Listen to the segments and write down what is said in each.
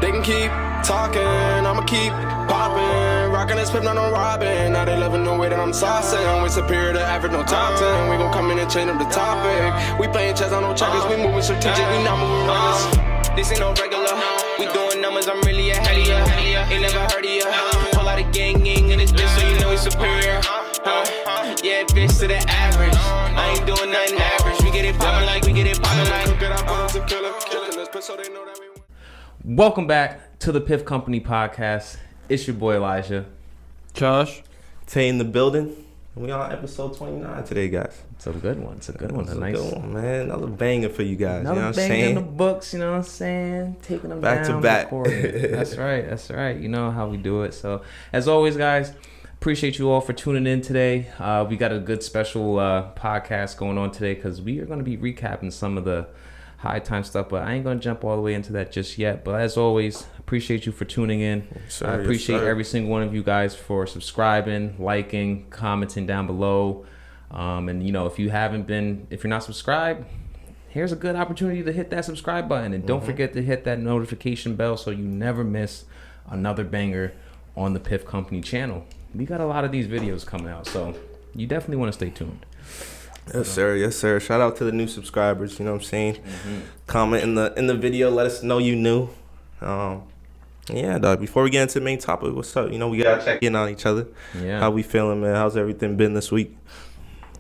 They can keep talking, I'ma keep popping. Rockin' this Piff, not no robbing. Now they loving the way that I'm saucing. We superior to average, no top 10. We gon' come in and change up the topic. We playing chess on no checkers, we moving strategic, we not moving reckless. This ain't no regular, we doing numbers, I'm really ahead of ya. Ain't never heard of ya. Pull out a gang in this bitch, so you know we superior. Yeah, bitch to the average. I ain't doing nothing average. We get it poppin' like, we get it poppin' like. Welcome back to the Piff Company podcast. It's your boy Elijah. Josh. Tay in the building. We on episode 29 today, guys. It's a good one. It's a good one. It's a nice good one, man. Another banger for you guys. Another you know what I'm banger saying? in the books, you know what I'm saying? Taking them back down, to back. That's right. That's right. You know how we do it. So, as always, guys, appreciate you all for tuning in today. We got a good special podcast going on today because we are going to be recapping some of the high time stuff, but I ain't going to jump all the way into that just yet. But as always, appreciate you for tuning in. Sir, I appreciate every single one of you guys for subscribing, liking, commenting down below. And, you know, if you're not subscribed, here's a good opportunity to hit that subscribe button. And don't forget to hit that notification bell so you never miss another banger on the Piff Company channel. We got a lot of these videos coming out, so you definitely want to stay tuned. Yes, sir. Yes, sir. Shout out to the new subscribers. You know what I'm saying? Comment in the video. Let us know you new. Yeah, dog. Before we get into the main topic, what's up? You know, we gotta check in on each other. Yeah. How we feeling, man? How's everything been this week?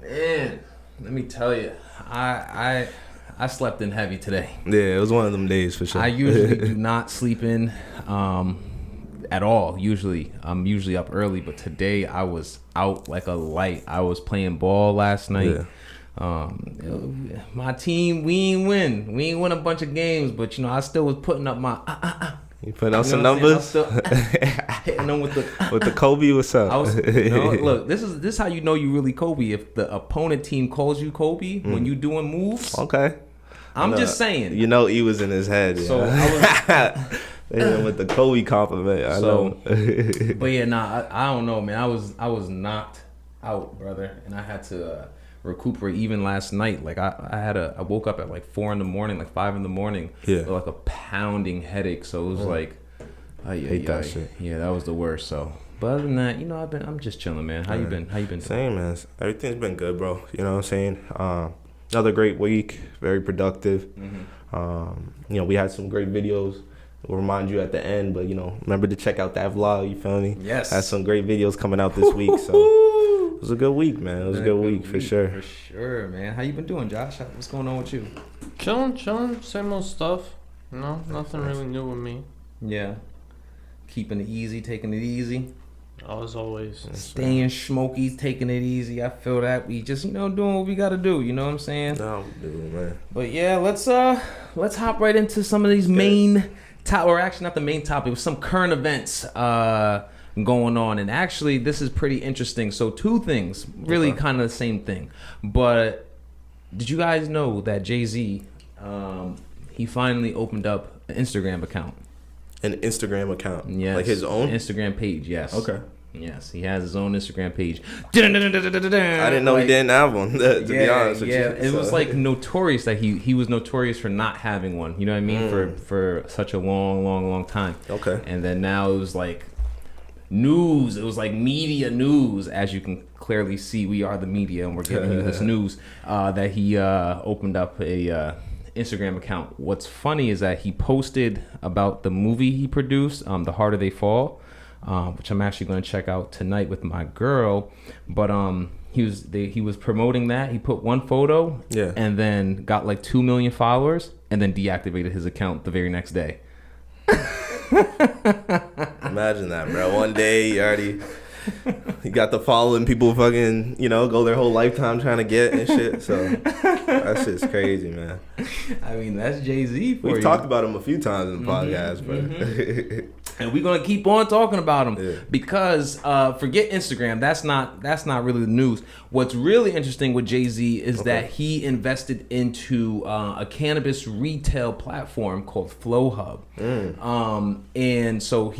Man, let me tell you, I slept in heavy today. Yeah, it was one of them days for sure. I usually do not sleep in at all. I'm usually up early, but today I was out like a light. I was playing ball last night. Yeah. My team, we ain't win a bunch of games, but you know I still was putting up my You putting out some numbers? Still hitting them with the Kobe, what's up? Look, this is how you know you really Kobe. If the opponent team calls you Kobe when you doing moves. Okay. I'm just saying. You know he was in his head. So I was with the Kobe compliment. I know. But yeah, I don't know, man. I was knocked out, brother, and I had to recuperate even last night. Like I woke up at like 4 in the morning, like 5 in the morning, with like a pounding headache. So it was like, hate that shit. Yeah, that was the worst. So, but other than that, you know, I'm just chilling, man. How you been? Same, man. Everything's been good, bro. You know what I'm saying? Another great week, very productive. You know, we had some great videos. We'll remind you at the end, but you know, remember to check out that vlog. You feel me? Yes. Had some great videos coming out this week, so it was a good week, man. It was a good week for sure. For sure, man. How you been doing, Josh? What's going on with you? Chilling, same old stuff. You know, nothing really new with me. Yeah. Keeping it easy, taking it easy. As always. Staying smoky, taking it easy. I feel that we just, you know, doing what we gotta do. You know what I'm saying? No, dude, man. But yeah, let's hop right into some of these main or actually not the main topic, with some current events going on. And actually, this is pretty interesting. So 2 things, really kind of the same thing. But did you guys know that Jay-Z, he finally opened up an Instagram account? An Instagram account? Yes. Like his own? Instagram page, yes. Okay. Yes, he has his own Instagram page. I didn't know he didn't have one, to be honest with you. Yeah, it was like notorious that he was notorious for not having one. You know what I mean? For such a long time. Okay. And then now it was like news. It was like media news. As you can clearly see, we are the media, and we're giving you this news that he opened up a Instagram account. What's funny is that he posted about the movie he produced, The Harder They Fall, which I'm actually going to check out tonight with my girl. But he was promoting that. He put one photo, and then got like 2 million followers, and then deactivated his account the very next day. Imagine that, bro. One day you got the following, people fucking, you know, go their whole lifetime trying to get and shit. So that shit's crazy, man. I mean, that's Jay-Z for you. We've talked about him a few times in the podcast, bro. And we're gonna keep on talking about him because forget Instagram. That's not really the news. What's really interesting with Jay-Z is that he invested into a cannabis retail platform called Flow Hub. And so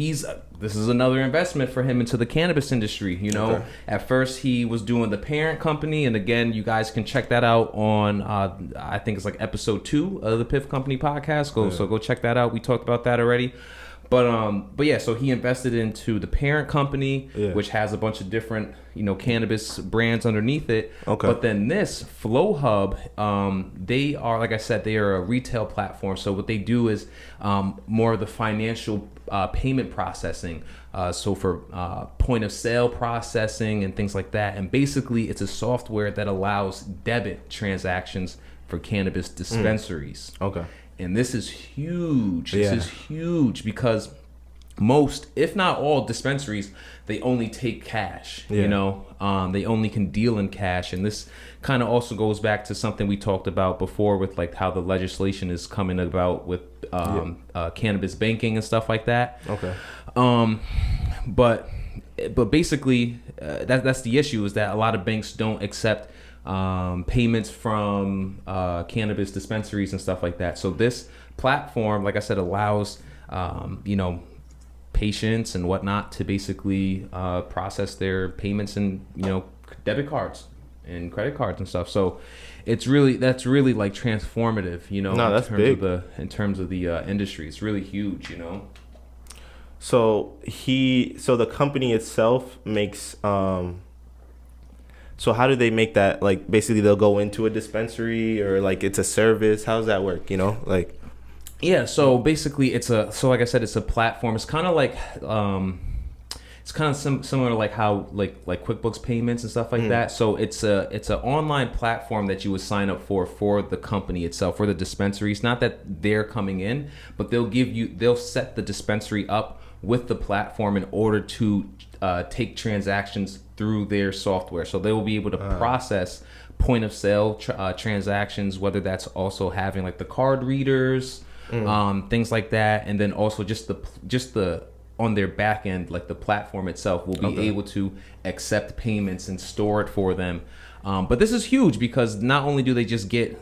this is another investment for him into the cannabis industry. You know, at first he was doing the parent company, and again, you guys can check that out on I think it's like episode 2 of the Piff Company podcast. So go check that out. We talked about that already. But yeah, so he invested into the parent company, which has a bunch of different, cannabis brands underneath it. Okay. But then this Flow Hub, they are, like I said, they are a retail platform. So what they do is more of the financial payment processing. So for point of sale processing and things like that. And basically, it's a software that allows debit transactions for cannabis dispensaries. Okay. And this is huge. This is huge because most, if not all, dispensaries, they only take cash. They only can deal in cash. And this kind of also goes back to something we talked about before with like how the legislation is coming about with cannabis banking and stuff like that. Okay. But basically, that's the issue, is that a lot of banks don't accept payments from cannabis dispensaries and stuff like that. So this platform, like I said, allows patients and whatnot to basically process their payments in debit cards and credit cards and stuff. So that's really like transformative, in terms of the industry. It's really huge, So the company itself makes so how do they make that? Like, basically they'll go into a dispensary, or like it's a service? How does that work? Yeah. So basically like I said, it's a platform. It's kind of like, it's kind of similar to like how like QuickBooks payments and stuff like that. So it's an online platform that you would sign up for the company itself, for the dispensaries. Not that they're coming in, but they'll set the dispensary up with the platform in order to take transactions through their software. So they will be able to process point of sale transactions, whether that's also having like the card readers, things like that, and then also just the on their back end, like the platform itself will be able to accept payments and store it for them. But this is huge because not only do they just get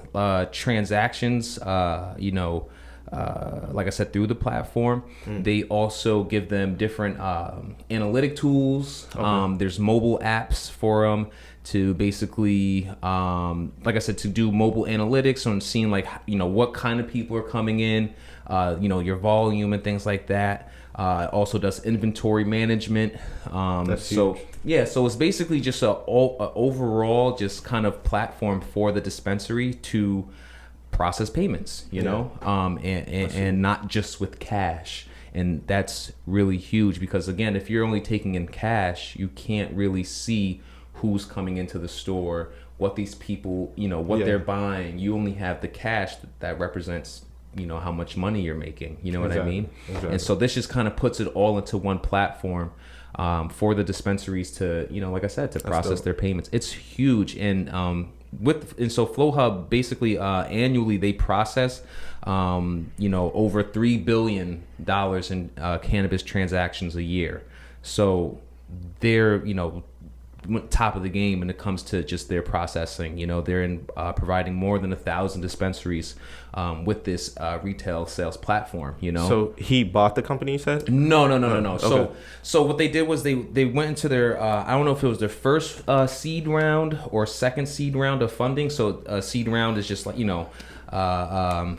transactions, like I said, through the platform, they also give them different analytic tools. There's mobile apps for them to basically, like I said, to do mobile analytics on seeing like, what kind of people are coming in, your volume and things like that. It also does inventory management. That's huge. So it's basically just a overall just kind of platform for the dispensary to process payments, and not just with cash. And that's really huge because, again, if you're only taking in cash, you can't really see who's coming into the store, what these people, what they're buying. You only have the cash that represents, how much money you're making. You know what I mean? Exactly. And so this just kind of puts it all into one platform for the dispensaries to, like I said, to process their payments. It's huge. And so Flow Hub basically annually they process over $3 billion in cannabis transactions a year. So they're top of the game when it comes to just their processing. They're in providing more than 1,000 dispensaries with this retail sales platform. So he bought the company, you said? No. Okay. So what they did was they went into their I don't know if it was their first seed round or second seed round of funding. So a seed round is just like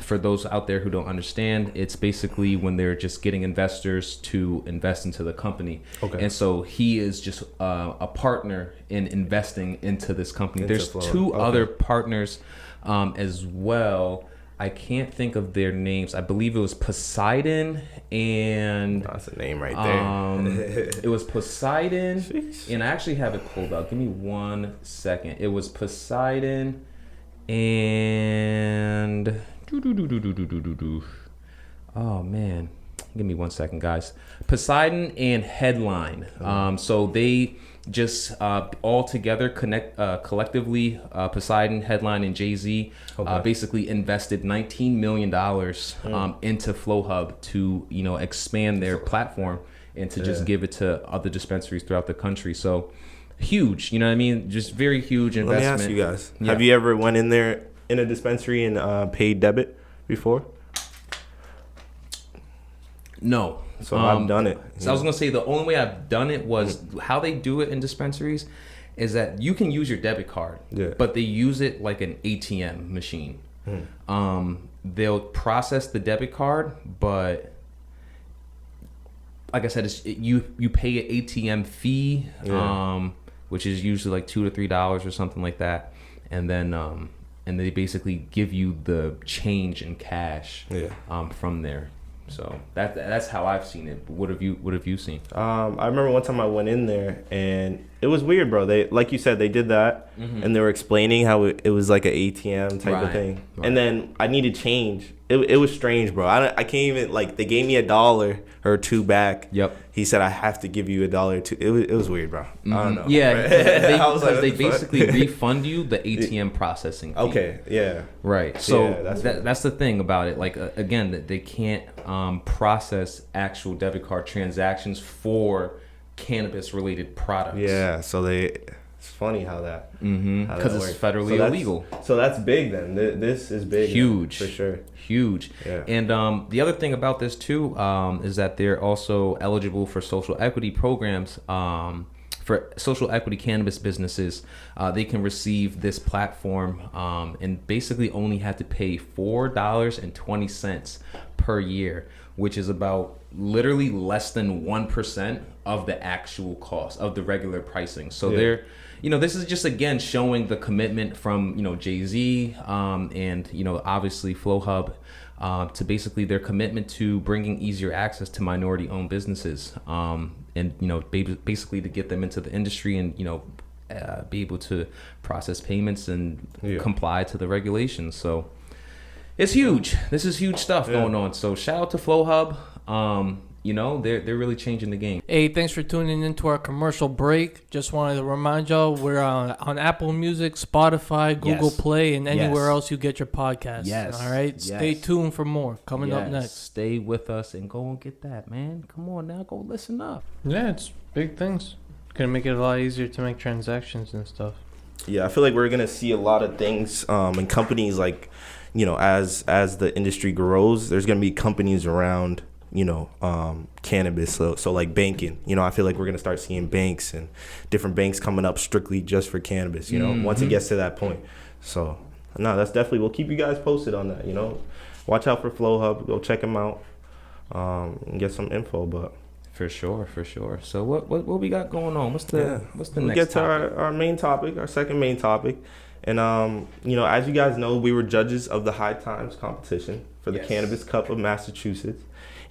for those out there who don't understand, it's basically when they're just getting investors to invest into the company. Okay. And so he is just a partner in investing into this company. There's two other partners as well. I can't think of their names. I believe it was Poseidon and... That's a name right there. It was Poseidon, and I actually have it pulled up. Give me 1 second. It was Poseidon and... Oh, man. Give me 1 second, guys. Poseidon and Headline. So they just all together collectively, Poseidon, Headline, and Jay-Z basically invested $19 million into Flow Hub to expand their platform and to just give it to other dispensaries throughout the country. So huge, just very huge investment. Let me ask you guys, have you ever went in there in a dispensary and paid debit before? No. So I've done it. So I was gonna say the only way I've done it was how they do it in dispensaries is that you can use your debit card, but they use it like an ATM machine. They'll process the debit card, but like I said, you pay an ATM fee, which is usually like $2 to $3 or something like that, and then they basically give you the change in cash from there. So that's how I've seen it. But what have you seen? I remember one time I went in there and it was weird, bro. They, like you said, they did that and they were explaining how it was like an ATM type of thing. Right. And then I needed change. It was strange, bro. I can't even, like, they gave me $1 or $2 back. Yep. He said I have to give you $1 or $2. It was weird, bro. I don't know. Yeah, they basically refund you the ATM processing fee. Okay, yeah. Right. So that's the thing about it. Like, again, that they can't process actual debit card transactions for cannabis related products. Yeah. So it's funny how that because it's federally illegal. So that's big then. This is big. Huge. For sure. Huge. Yeah. And the other thing about this too is that they're also eligible for social equity programs. For social equity cannabis businesses, they can receive this platform and basically only have to pay $4.20 per year, which is about literally less than 1% of the actual cost of the regular pricing. So they're, this is just, again, showing the commitment from, Jay-Z and, obviously Flow Hub to basically their commitment to bringing easier access to minority owned businesses and, basically to get them into the industry and, be able to process payments and comply to the regulations. So it's huge. This is huge stuff going on. So shout out to Flow Hub. They're really changing the game. Hey, thanks for tuning into our commercial break. Just wanted to remind y'all we're on Apple Music, Spotify, Google Play, and anywhere else you get your podcasts. Yes. All right. Yes. Stay tuned for more coming up next. Stay with us and go and get that, man. Come on now, go listen up. Yeah, it's big things. Gonna make it a lot easier to make transactions and stuff. Yeah, I feel like we're gonna see a lot of things and companies like, as the industry grows, there's gonna be companies around. Cannabis, so like banking, I feel like we're gonna start seeing banks and different banks coming up strictly just for cannabis, once it gets to that point. So no, that's definitely, we'll keep you guys posted on that. Watch out for Flow Hub, go check them out and get some info. But for sure. So what we got going on? What's the next we get to topic? our main topic, our second main topic. And as you guys know, we were judges of the High Times competition for the Cannabis Cup of Massachusetts.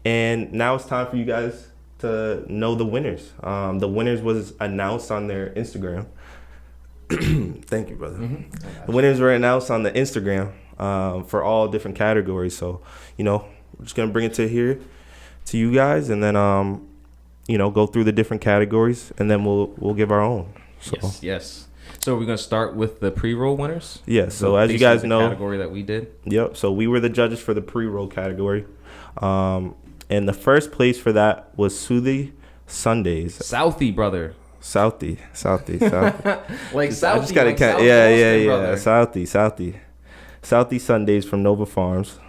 And now it's time for you guys to know the winners. The winners was announced on their Instagram. Thank you, brother. The winners were announced on the Instagram for all different categories. So, we're just going to bring it to you guys and then, go through the different categories and then we'll give our own. So. Yes. So we're going to start with the pre-roll winners? Yes. So as you guys know. Category that we did? Yep. So we were the judges for the pre-roll category. And the first place for that was Southie Sundays. Southie, brother. Southie. Like Southie. I just gotta count. Yeah. Southie Sundays from Nova Farms.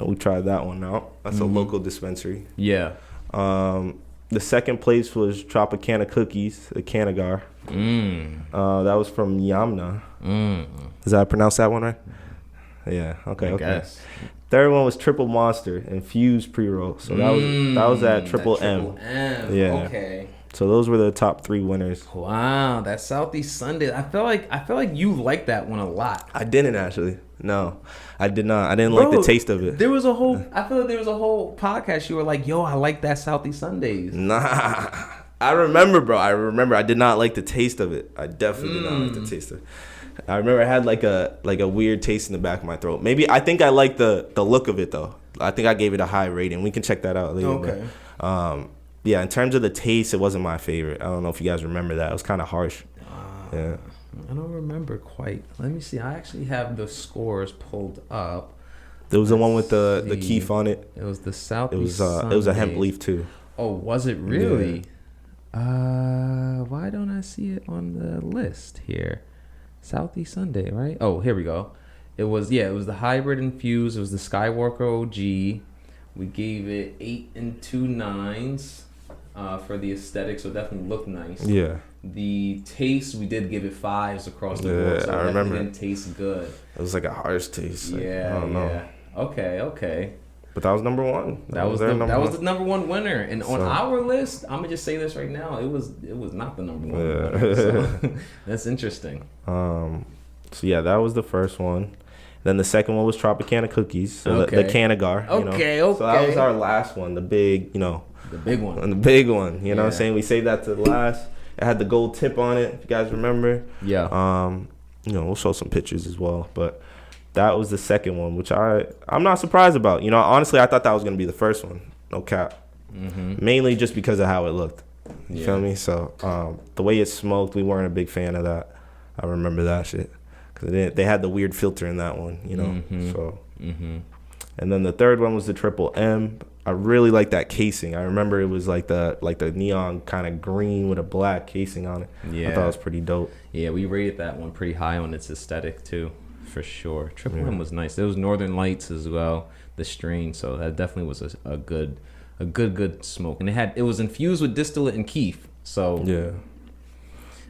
We tried that one out. That's a local dispensary. Yeah. The second place was Tropicana Cookies, the Canagar. That was from Yamna. Does I pronounce that one right? Yeah. Okay. I guess. Third one was Triple Monster Infused Pre-Roll. So that was at Triple M. Yeah. Okay. So those were the top 3 winners. Wow, that Southeast Sunday. I feel like you liked that one a lot. I didn't actually. No, I did not. I didn't like the taste of it. There was a whole. I feel like there was a whole podcast. You were like, "Yo, I like that Southeast Sundays." Nah, I remember, bro. I did not like the taste of it. I definitely did not like the taste of it. I remember I had like a weird taste in the back of my throat. Maybe I think I like the look of it though. I think I gave it a high rating. We can check that out later. Okay. But, yeah, in terms of the taste, it wasn't my favorite. I don't know if you guys remember that. It was kind of harsh. Yeah. I don't remember quite. Let me see. I actually have the scores pulled up. There was the one with the keef on it. It was the Southeast. It was a hemp leaf too. Oh, was it really? Yeah. Why don't I see it on the list here? Southeast Sunday, right? Oh, here we go. It was the hybrid infused. It was the Skywalker OG. We gave it 8 2 9s for the aesthetic, so it definitely looked nice. Yeah. The taste, we did give it 5s across the board, so I remember. It didn't taste good. It was like a harsh taste. Yeah, I don't know. Okay. But that was number one. That was the number one winner. And on our list, I'm gonna just say this right now, it was not the number one winner. So that's interesting. So yeah, that was the first one. Then the second one was Tropicana Cookies. So the Canagar. Okay. So that was our last one, the big, the big one. And the big one. You know what I'm saying? We saved that to the last. It had the gold tip on it, if you guys remember. Yeah. We'll show some pictures as well. But that was the second one, which I'm not surprised about. Honestly, I thought that was going to be the first one. No cap. Mm-hmm. Mainly just because of how it looked. You feel me? So the way it smoked, we weren't a big fan of that. I remember that shit. Because they had the weird filter in that one, Mm-hmm. So. Mm-hmm. And then the third one was the Triple M. I really like that casing. I remember it was like the neon kind of green with a black casing on it. Yeah. I thought it was pretty dope. Yeah, we rated that one pretty high on its aesthetic too, for sure. Triple M was nice. There was Northern Lights as well, the strain. So that definitely was a good smoke. And it was infused with distillate and keef. So yeah,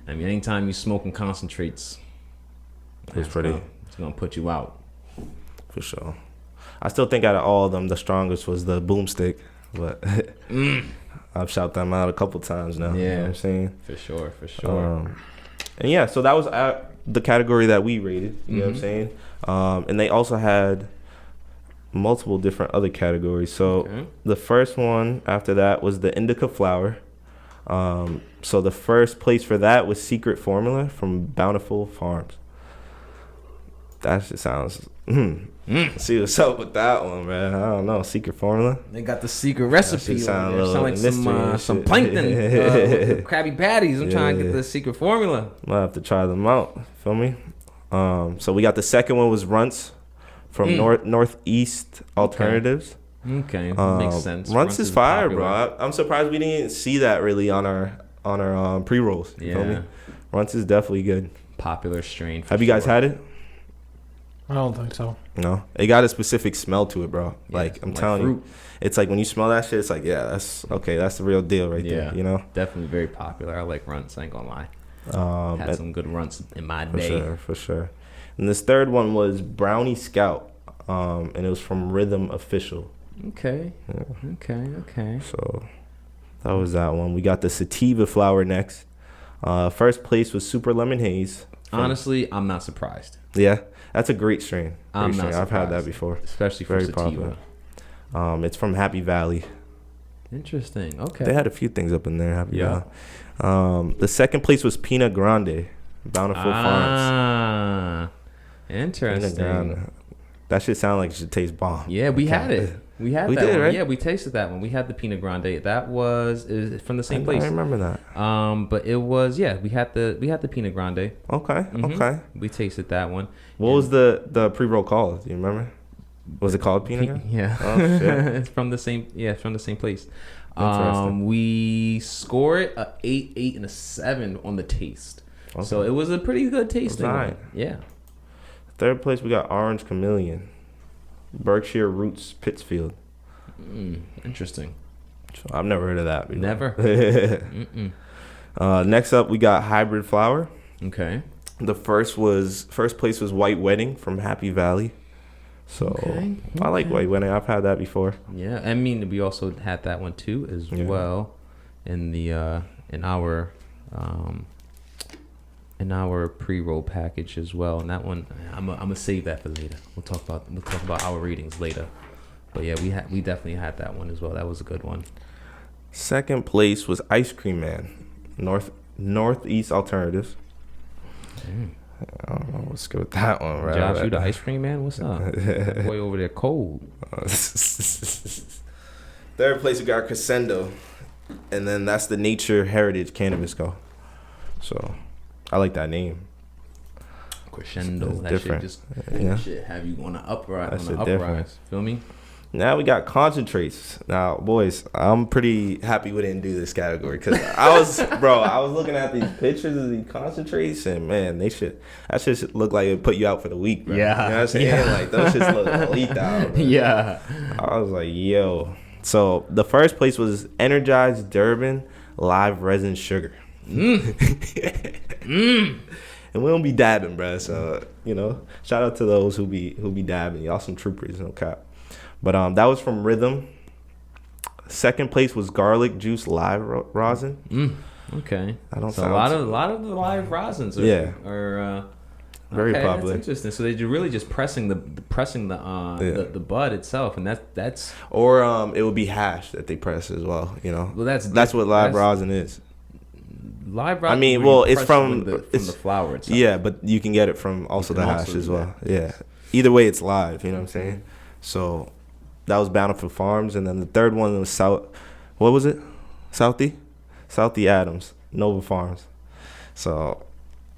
I mean, anytime you smoking concentrates, it's gonna put you out. For sure. I still think out of all of them, the strongest was the Boomstick, but I've shouted them out a couple times now. Yeah, you know what I'm saying? For sure. And yeah, so that was the category that we rated. You know what I'm saying? And they also had multiple different other categories. So the first one after that was the Indica Flower. So the first place for that was Secret Formula from Bountiful Farms. That just sounds. See what's up with that one, man. I don't know. Secret Formula. They got the secret recipe. Sound like some plankton with Krabby Patties. I'm trying to get the secret formula. Might have to try them out. Feel me? So we got the second one was Runts from Northeast Alternatives. Okay, makes sense. Runts is fire, popular. Bro. I'm surprised we didn't see that really on our pre-rolls. You feel me? Runts is definitely good. Popular strain. Have you guys had it? I don't think so. No, it got a specific smell to it, bro. Yeah, like I'm telling you, it's like when you smell that shit, it's like that's the real deal right there. Definitely very popular. I like runts. I ain't gonna lie. Had some good runts in my day. For sure. And this third one was Brownie Scout, and it was from Rhythm Official. Okay. Yeah. Okay. So that was that one. We got the Sativa Flower next. First place was Super Lemon Haze. Honestly, I'm not surprised. Yeah. That's a great strain. I'm not surprised. I've had that before. Especially for Very Sativa. Popular. It's from Happy Valley. Interesting. Okay. They had a few things up in there. Happy Valley. The second place was Pinot Grande, Bountiful Farms. Interesting. That shit sound like it should taste bomb. Yeah, we had it. We had that did, one. Right? Yeah, we tasted that one. We had the Pinot Grande. That was from the same place. I remember that. But it was we had the Pinot Grande. Okay. Okay. We tasted that one. What was the pre-roll called? Do you remember? Was it called Pinot Grande? Yeah. Oh shit. It's from the same. Yeah, it's from the same place. Interesting. We score it a 8, and a 7 on the taste. Okay. So it was a pretty good tasting. Right. Yeah. Third place we got Orange Chameleon, Berkshire Roots Pittsfield. Interesting. I've never heard of that before. Never. Next up we got Hybrid Flower. Okay. The first place was White Wedding from Happy Valley. So I like White Wedding. I've had that before. Yeah, I mean we also had that one too as well in the in our pre-roll package as well. And that one I'm gonna save that for later. We'll talk about our readings later. But yeah, we definitely had that one as well. That was a good one. Second place was Ice Cream Man, Northeast Alternatives. I don't know what's good with that one, right? Josh, you the Ice Cream Man? What's up? That boy over there cold. Third place we got Crescendo, and then that's the Nature Heritage Cannabis Co. So I like that name. Crescendo. It's that different. Shit shit have you on the uprise. Feel me? Now we got concentrates. Now, boys, I'm pretty happy we didn't do this category because I was looking at these pictures of these concentrates and man, that shit look like it put you out for the week, bro. Yeah. You know what I'm saying? Yeah. Like those shits look lethal, bro. Yeah. I was like, yo. So the first place was Energized Durbin Live Resin Sugar. And we don't be dabbing, bro. So, shout out to those who be dabbing. Y'all some troopers, no cap. But that was from Rhythm. Second place was Garlic Juice Live Rosin. Okay. I don't. So a lot of the live rosins are very popular. That's interesting. So they're really just pressing the bud itself, and that's or it would be hash that they press as well. You know. Well, that's what live rosin is. Live rosin. I mean, well, it's from the flower itself. Yeah, but you can get it from also the hash as well. Yeah. Either way, it's live. You know what I'm saying? So that was Bountiful Farms, and then the third one was what was it? Southie Adams, Nova Farms. So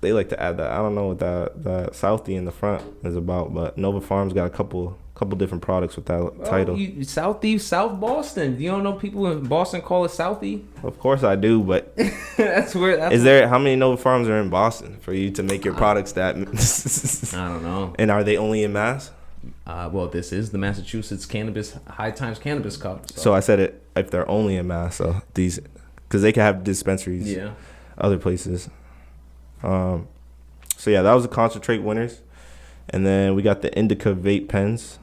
they like to add that. I don't know what that Southie in the front is about, but Nova Farms got a couple different products with that title. Southie, South Boston. You don't know people in Boston call it Southie? Of course I do, but how many Nova Farms are in Boston for you to make your products that? I don't know. And are they only in Mass? Well, this is the Massachusetts Cannabis High Times Cannabis Cup. So I said it if they're only in Mass. So these, because they can have dispensaries, other places. So yeah, that was the concentrate winners, and then we got the Indica vape pens.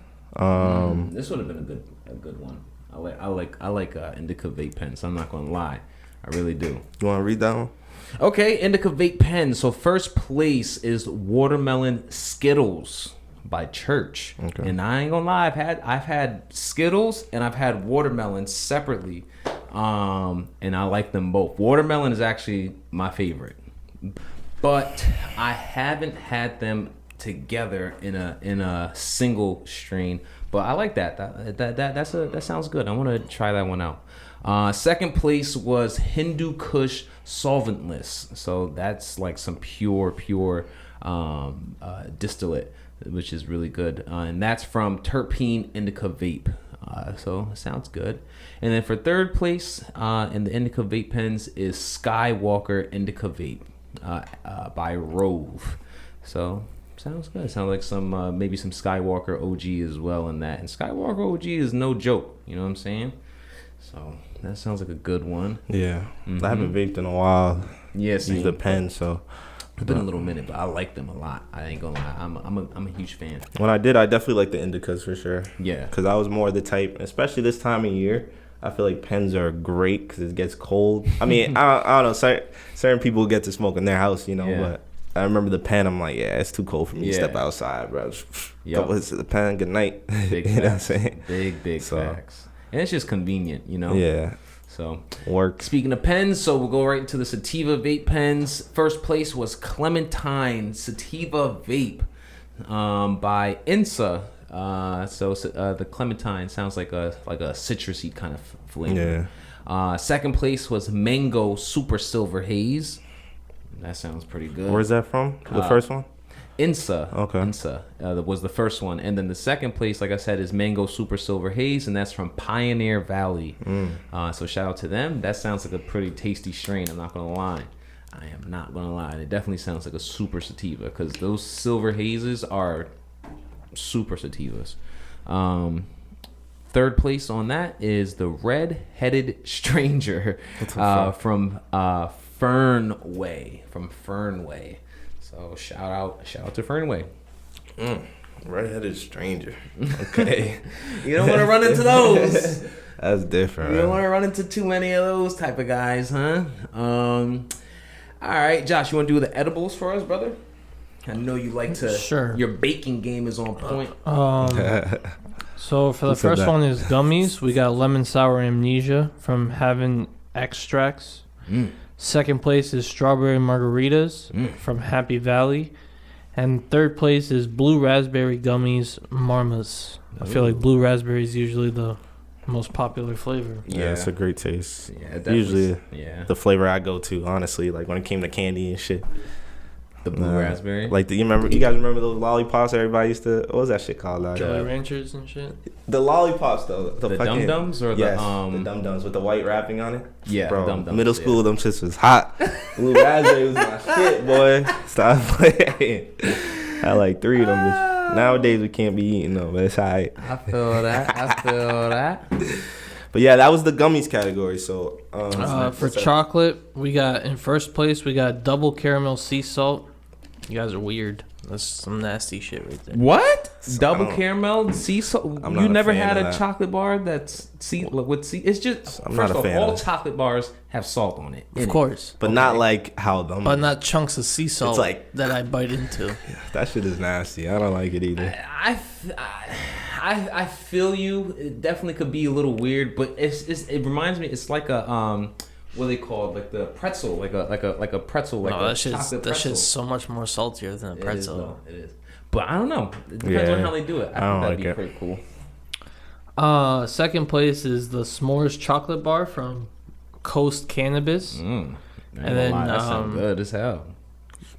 This would have been a good one. I like Indica vape pens. I'm not gonna lie, I really do. You want to read that one? Okay, Indica vape pens. So first place is Watermelon Skittles by Church. Okay. And I ain't gonna lie, I've had Skittles and I've had watermelon separately, and I like them both. Watermelon is actually my favorite, but I haven't had them together in a single strain. But I like that. That sounds good. I want to try that one out. Second place was Hindu Kush Solventless. So that's like some pure distillate, which is really good. And that's from Terpene Indica Vape. So it sounds good. And then for third place in the Indica Vape pens is Skywalker Indica Vape by Rove. So sounds good. Sounds like some maybe some Skywalker OG as well in that. And Skywalker OG is no joke. You know what I'm saying? So that sounds like a good one. Yeah. I haven't vaped in a while. Yes. Use the pen, so it's been a little minute, but I like them a lot. I ain't gonna lie. I'm a huge fan. When I did, I definitely like the Indicas for sure. Yeah. Because I was more the type, especially this time of year, I feel like pens are great because it gets cold. I mean, I don't know. Certain people get to smoke in their house, you know, but I remember the pen. I'm like, yeah, it's too cold for me to step outside, bro. Couple hits of the pen, good night. Big you facts. know what I'm saying? Big facts. And it's just convenient, you know? Yeah. So, work. Speaking of pens, so we'll go right into the Sativa vape pens. First place was Clementine Sativa Vape by Insa. The Clementine sounds like a citrusy kind of flavor. Yeah. Second place was Mango Super Silver Haze. That sounds pretty good. Where's that from? The first one? Insa. Okay. Insa was the first one. And then the second place, like I said, is Mango Super Silver Haze, and that's from Pioneer Valley. So shout out to them. That sounds like a pretty tasty strain. I'm not going to lie. I am not going to lie. It definitely sounds like a super sativa because those silver hazes are super sativas. Third place on that is the Red-Headed Stranger from Fernway. So shout out to Fernway. Red-Headed Stranger. Okay. You don't want to run into those. That's different. You don't want to run into too many of those type of guys, huh? All right, Josh, you want to do the edibles for us, brother? I know you like to. Sure. Your baking game is on point. So for the first one is Gummies. We got Lemon Sour Amnesia from Having Extracts. Second place is Strawberry Margaritas from Happy Valley. And third place is Blue Raspberry Gummies Marmas. I feel like blue raspberry is usually the most popular flavor. Yeah, it's a great taste. Yeah, usually the flavor I go to, honestly, like when it came to candy and shit. The blue raspberry? Like, you guys remember those lollipops everybody used to, what was that shit called? Jolly Ranchers and shit? The lollipops, though. The Dum-Dums? Or the Dum-Dums with the white wrapping on it? Yeah, bro, Dum-Dums. Middle school, them shits was hot. Blue raspberry was my shit, boy. Stop playing. I had like 3 of them. Nowadays, we can't be eating them, but it's all right. I feel that. But yeah, that was the gummies category. So for chocolate, we got in first place, we got Double Caramel Sea Salt. You guys are weird. That's some nasty shit right there. What? Double caramel sea salt? You never had a that. chocolate bar that's with sea? It's just I'm first not a of fan all of chocolate bars have salt on it. Of course, but not like how them. but not chunks of sea salt It's like that I bite into. that shit is nasty. I don't like it either. I feel you. It definitely could be a little weird, but it reminds me. It's like a what are they called? Like the pretzel, like a pretzel. Like no, that shit's so much more saltier than a pretzel. It is. But I don't know. It depends on how they do it. I think that'd be pretty cool. Second place is the S'mores chocolate bar from Coast Cannabis. And then that sounds good as hell.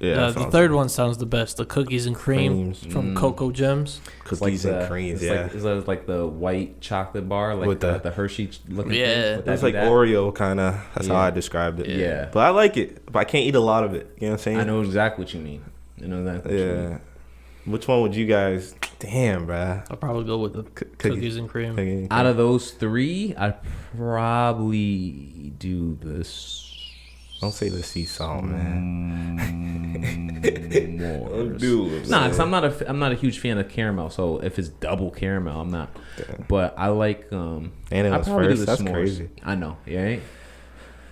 Yeah, the third one sounds the best. The cookies and creams from Cocoa Gems. Cookies and creams, It's like the white chocolate bar, like with the Hershey looking. Yeah, it's like Oreo kind of. That's how I described it. Yeah, but I like it. But I can't eat a lot of it. You know what I'm saying? I know exactly what you mean. Which one would you guys? Damn, bruh. I'll probably go with the cookies and cream. Out of those three, I'd probably do this. Don't say the sea salt, man. Nah, because I'm not a huge fan of caramel. So if it's double caramel, I'm not. Damn. But I like. And it was first. That's s'mores. Crazy. I know. Yeah.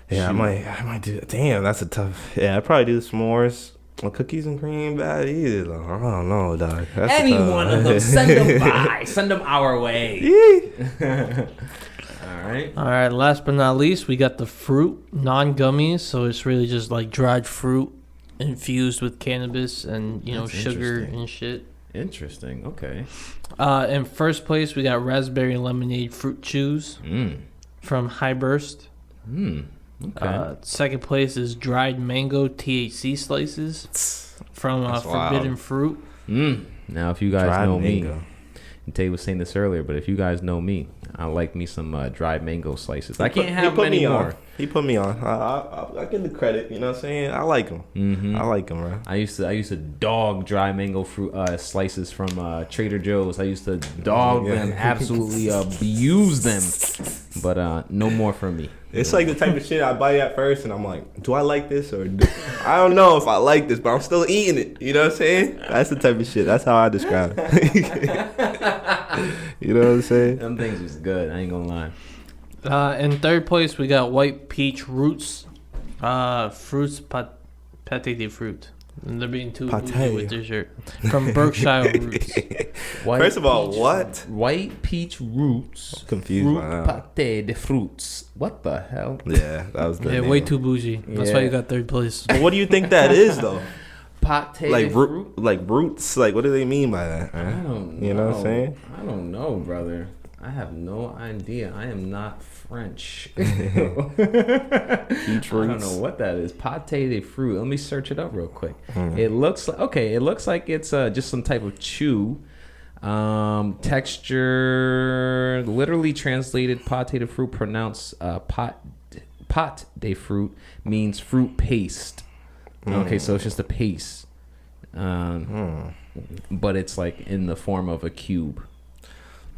Yeah, I might do. Damn, that's a tough. Yeah, I'd probably do the s'mores. Well, cookies and cream, bad either. I don't know, dog. That's any one of them, send them by. Send them our way. All right. Last but not least, we got the fruit non-gummies. So it's really just like dried fruit infused with cannabis and That's sugar and shit. Interesting. Okay. In first place, we got raspberry lemonade fruit chews from High Burst. Okay. Second place is dried mango THC slices from Forbidden Fruit. Now, if you guys know me, Tay was saying this earlier, but if you guys know me, I like me some dried mango slices. I can't have them anymore. He put me on. I give the credit. You know what I'm saying? I like them. I like them, bro. I used to dog dry mango fruit slices from Trader Joe's. I used to dog them, absolutely abuse them. But no more for me. It's like the type of shit I buy at first, and I'm like, do I like this or I don't know if I like this, but I'm still eating it. You know what I'm saying? That's the type of shit. That's how I describe it. You know what I'm saying? Them things was good. I ain't gonna lie. In third place, we got White Peach Roots. Fruits pâté de fruit. And they're being too bougie with their shirt. From Berkshire Roots. First of all, what? White Peach Roots. I'm confused by that. Pâté de fruits. What the hell? Yeah, that was the name. Way too bougie. That's why you got third place. But what do you think that is, though? Pâté like de fruit? Like roots? Like, what do they mean by that? Right? I don't know. You know what I'm saying? I don't know, brother. I have no idea. I am not French. Peach roots. I don't know what that is. Pâté de fruit. Let me search it up real quick. It looks like it's just some type of chew. Texture, literally translated, pâté de fruit, pronounced pâte de fruit, means fruit paste. Okay, so it's just a paste. But it's like in the form of a cube.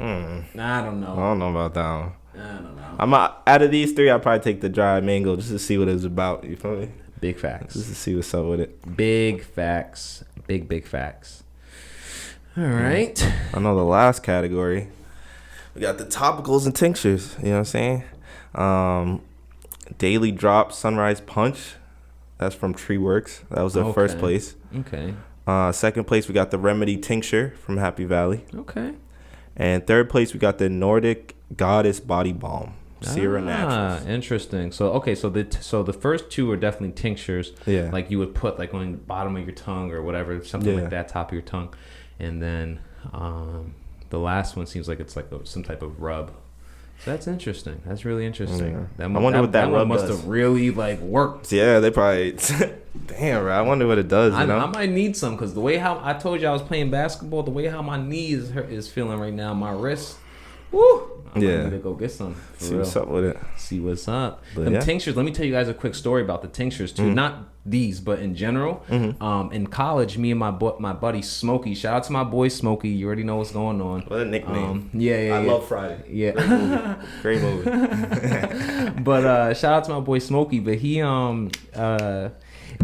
I don't know. I don't know about that one. I don't know. Out of these three, I'll probably take the dried mango just to see what it's about. You feel me? Big facts. Just to see what's up with it. Big facts. Big facts. All right. I know the last category. We got the topicals and tinctures. You know what I'm saying? Daily Drop Sunrise Punch. That's from Treeworks. That was the first place. Okay. Second place, we got the Remedy Tincture from Happy Valley. Okay. And third place, we got the Nordic Goddess Body Balm, Sierra Naturals. Interesting. So the first two are definitely tinctures. Yeah. Like you would put like on the bottom of your tongue or whatever, something like that, top of your tongue, and then the last one seems like it's like some type of rub. So that's interesting. That's really interesting. Yeah. I wonder what that rub must have really like worked. Yeah, they probably. Damn, bro. I wonder what it does. You know? I might need some because the way how I told you I was playing basketball, the way how my knee is feeling right now, my wrist. Woo! I might need to go get some. See what's up with it. See what's up. Them tinctures. Let me tell you guys a quick story about the tinctures too. Not these, but in general. In college, me and my buddy Smokey. Shout out to my boy Smokey. You already know what's going on. What a nickname. I love Friday. Yeah. Great movie. But shout out to my boy Smokey. But he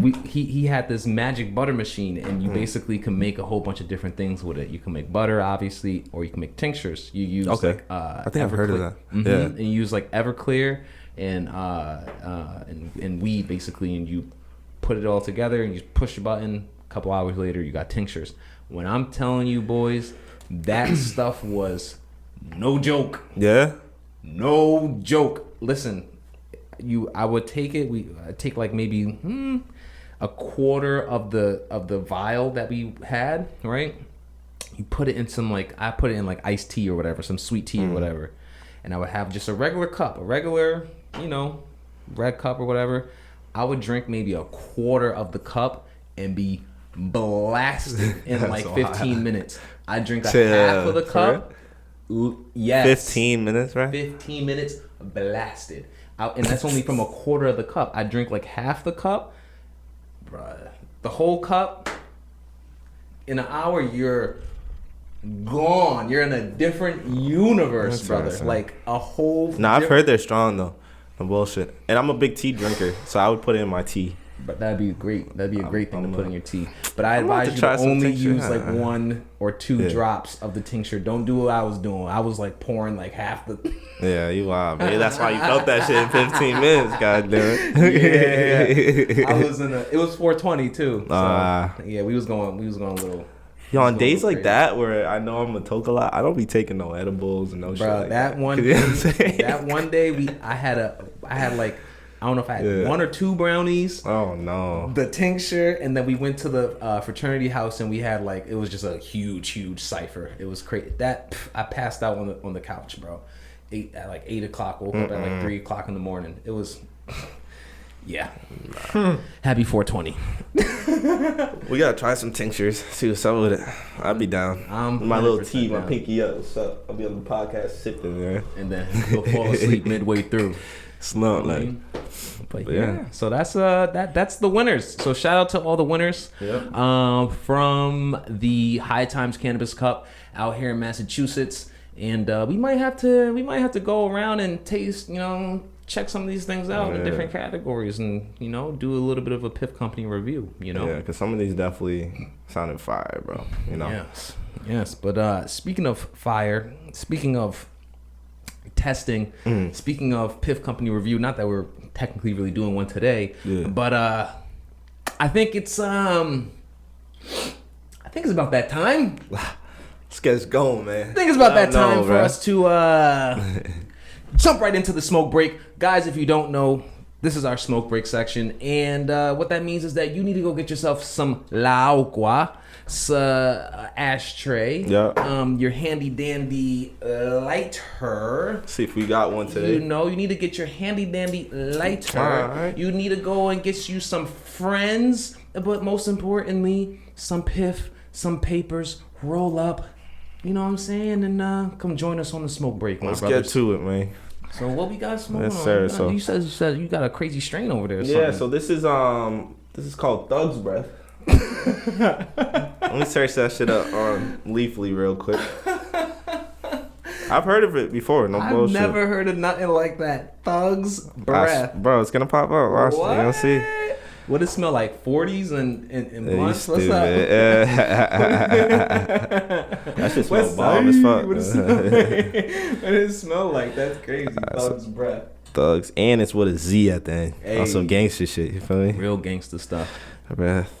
he had this magic butter machine, and you basically can make a whole bunch of different things with it. You can make butter, obviously, or you can make tinctures. You use I think I've heard of that. Mm-hmm. Yeah, and you use like Everclear and weed basically, and you put it all together and you push a button. A couple hours later, you got tinctures. When I'm telling you, boys, that stuff was no joke. Yeah, no joke. Listen. I would take it. I'd take like maybe a quarter of the vial that we had, right? You put it in some I put it in like iced tea or whatever, some sweet tea or whatever, and I would have just a regular cup, red cup or whatever. I would drink maybe a quarter of the cup and be blasted in like 15 minutes. I drink half of the cup. Yes. 15 minutes, right? 15 minutes blasted. And that's only from a quarter of the cup. I drink like half the cup, bruh. The whole cup. In an hour, you're gone. You're in a different universe, that's brother. Right, like a whole. I've heard they're strong though. No bullshit. And I'm a big tea drinker, so I would put it in my tea. But that'd be great. That'd be a great thing to put in your tea. But I advise you to only use like 1 or 2 drops of the tincture. Don't do what I was doing. I was like pouring like half the. Yeah, you wild, man. That's why you felt that shit in 15 minutes. God damn it. Yeah, I was in it was 420 too. So, yeah, we was going a little. Yo, on days like that where I know I'm gonna toke a lot, I don't be taking no edibles and no shit like that. That one day I had like. I don't know if I had 1 or 2 brownies. Oh no! The tincture, and then we went to the fraternity house, and we had it was just a huge cipher. It was crazy. I passed out on the couch, bro. At like 8 o'clock. Woke up at like 3 o'clock in the morning. It was, yeah. Happy 420. We gotta try some tinctures. See what's up with it. I'd be down. My little tea, my pinky up. What's up? I'll be on the podcast sipping, man. And then you'll fall asleep midway through. Snort like. But yeah, so that's the winners. So shout out to all the winners from the High Times Cannabis Cup out here in Massachusetts, and we might have to go around and taste, check some of these things out in different categories, and do a little bit of a Piff Company review. Yeah, because some of these definitely sounded fire, bro. Yes. But speaking of fire, speaking of testing, speaking of Piff Company review, not that we're technically really doing one today, but I think it's about that time. Let's get it going, man. I think it's about that time for us to jump right into the smoke break. Guys, if you don't know, this is our smoke break section, and what that means is that you need to go get yourself some La Agua, ashtray, your handy dandy lighter. See if we got one today. You need to get your handy dandy lighter. Right. You need to go and get you some friends, but most importantly, some Piff, some papers, roll up. You know what I'm saying? And come join us on the smoke break. Let's get to it, man. So what we got smoking yes, sir. on? So you said you got a crazy strain over there. Yeah. So this is called Thug's Breath. Let me search that shit up on Leafly real quick. I've heard of it before. No bullshit. I've never heard of nothing like that. Thug's Breath. Bro, it's gonna pop up. Watch it. You gonna see. What does it smell like? 40s and blunts? What's up? That shit smells bomb as fuck. What does it smell like? That's crazy. Thug's Breath. Thugs. And it's with a Z at the end. Hey. On some gangster shit. You feel me? Real gangster stuff. Breath.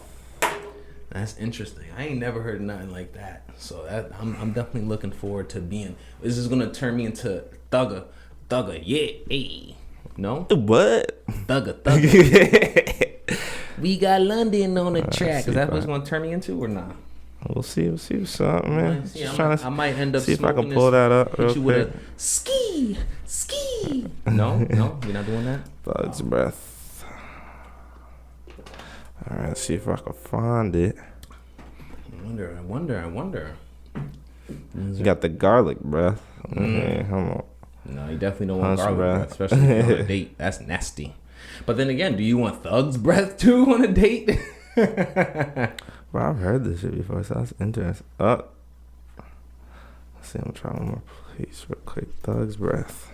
That's interesting. I ain't never heard of nothing like that. So I'm definitely looking forward to being. This is gonna turn me into thugger, yeah. Hey. No. What? Thugger. We got London on the track. Is that what it's gonna turn me into or not? We'll see what's up, man. I might end up see if I can pull that up. Hit you with a ski. No, we're not doing that. Thug's Breath. All right, let's see if I can find it. I wonder. You got the garlic breath. Okay, hold on. No, you definitely don't want garlic breath, especially if you're on a date. That's nasty. But then again, do you want Thug's Breath too on a date? Bro, I've heard this shit before, so that's interesting. Let's see, I'm trying one more, please, real quick. Thug's Breath.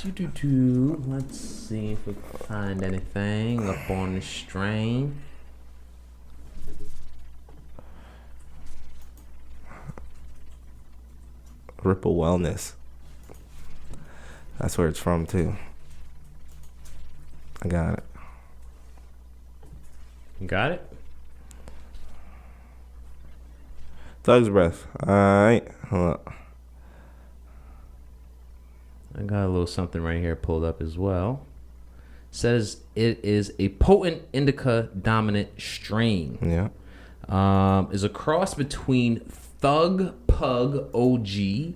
Let's see if we can find anything up on the strain. Ripple Wellness. That's where it's from too. I got it. You got it? Thug's Breath. Alright. Hold up. I got a little something right here pulled up as well. Says it is a potent indica dominant strain. Yeah. Is a cross between Thug Pug OG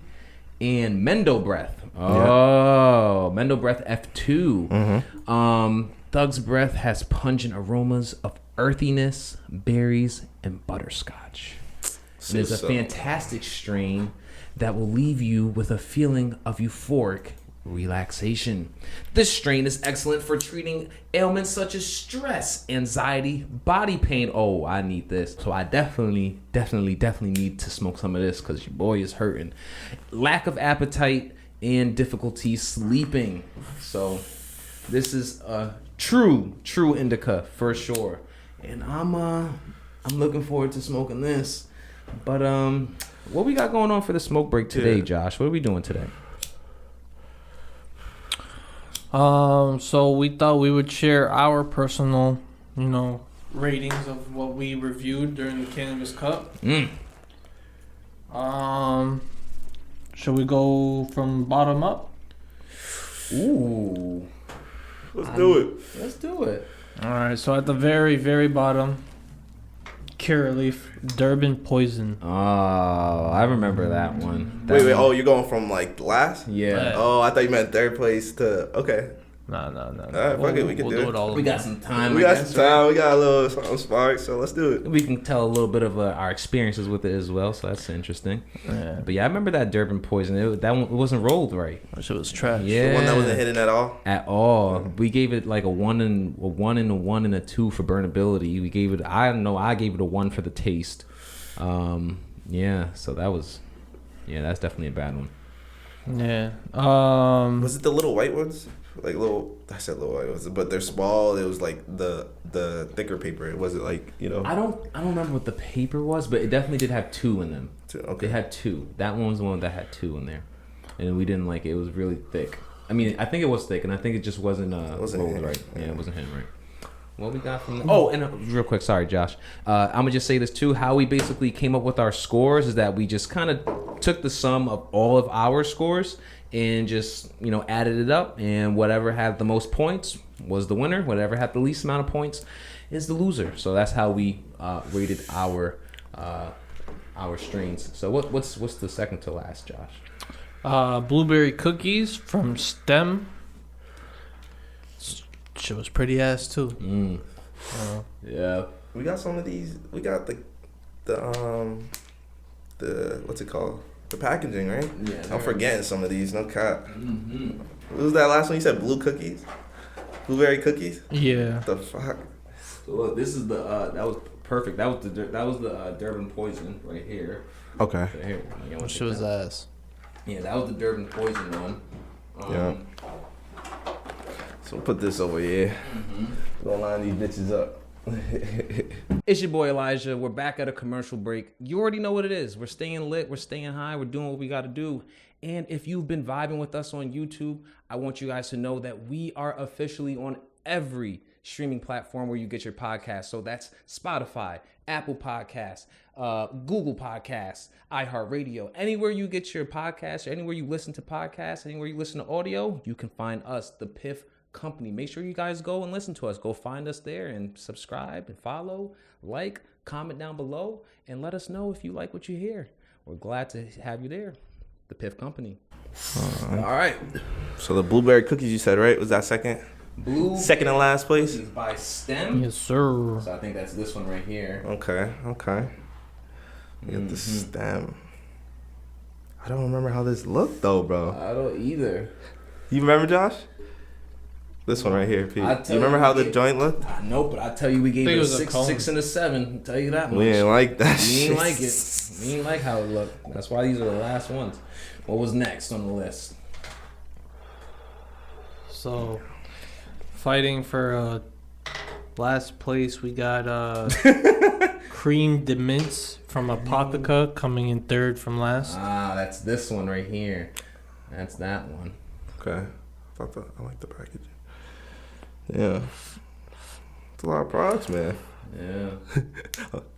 and Mendo Breath. Oh, yeah. Mendo Breath F2. Mm-hmm. Thug's Breath has pungent aromas of earthiness, berries, and butterscotch. It is a fantastic strain that will leave you with a feeling of euphoric relaxation. This strain is excellent for treating ailments such as stress, anxiety, body pain. Oh, I need this. So I definitely need to smoke some of this because your boy is hurting. Lack of appetite and difficulty sleeping. So this is a true indica for sure. And I'm looking forward to smoking this. But what we got going on for the smoke break today, Josh? What are we doing today? So we thought we would share our personal, ratings of what we reviewed during the Cannabis Cup. Should we go from bottom up? Ooh. Let's do it. All right, so at the very, very bottom, Curaleaf Durbin Poison. Oh, I remember that one. Wait. Oh, you're going from like last? Yeah. Oh, I thought you meant third place to. Okay. No. All right, fuck it. We can do it. all. We got some time. We got some time. We got a little something spark, so let's do it. We can tell a little bit of our experiences with it as well, so that's interesting. Yeah. But yeah, I remember that Durbin Poison. That one it wasn't rolled right. That shit was trash. Yeah. The one that wasn't hidden at all. At all. We gave it like a 1 and a 2 for burnability. We gave it. I gave it a 1 for the taste. Yeah. So that was. Yeah, that's definitely a bad one. Yeah. Was it the little white ones? Like little, I said little white ones, but they're small. It was like the thicker paper. It wasn't like I don't remember what the paper was, but it definitely did have 2 in them. 2, okay. They had 2. That one was the one that had 2 in there, and we didn't like it. It was really thick. I mean, I think it was thick, and I think it just wasn't rolled right. Yeah, it wasn't hitting right. What we got from real quick, sorry, Josh. I'm gonna just say this too. How we basically came up with our scores is that we just kind of took the sum of all of our scores and just added it up, and whatever had the most points was the winner. Whatever had the least amount of points is the loser. So that's how we rated our strains. So what's the second to last, Josh? Blueberry Cookies from Stem. Shit was pretty ass too. Yeah. We got some of these. We got the what's it called? The packaging, right? Yeah. I'm forgetting some of these. No cap. Mm-hmm. What was that last one? You said blue cookies? Blueberry cookies? Yeah. What the fuck? So look, this is the that was perfect. That was the Durbin Poison right here. Okay. So here, Shit was ass. Yeah, that was the Durbin Poison one. Yeah. So we'll put this over here. Mm-hmm. Gonna line these bitches up. It's your boy Elijah. We're back at a commercial break. You already know what it is. We're staying lit. We're staying high. We're doing what we got to do. And if you've been vibing with us on YouTube, I want you guys to know that we are officially on every streaming platform where you get your podcasts. So that's Spotify, Apple Podcasts, Google Podcasts, iHeartRadio. Anywhere you get your podcasts, or anywhere you listen to podcasts, anywhere you listen to audio, you can find us, the Piff Company. Make sure you guys go and listen to us. Go find us there and subscribe and follow, like, comment down below, and let us know if you like what you hear. We're glad to have you there. The Piff Company. All right. So the blueberry cookies you said, right? Was that second? Second and last place? By Stem. Yes, sir. So I think that's this one right here. Okay. We got the Stem. I don't remember how this looked though, bro. I don't either. You remember, Josh? This one right here, Pete. You remember how the joint looked? Nope, but I tell you, we gave it a 6 and a 7. I'll tell you that much. We didn't like that We didn't like it. We didn't like how it looked. That's why these are the last ones. What was next on the list? So, fighting for last place, we got Cream de Mints from Apotheca coming in third from last. Ah, that's this one right here. That's that one. Okay. I like the packaging. Yeah. It's a lot of products, man. Yeah.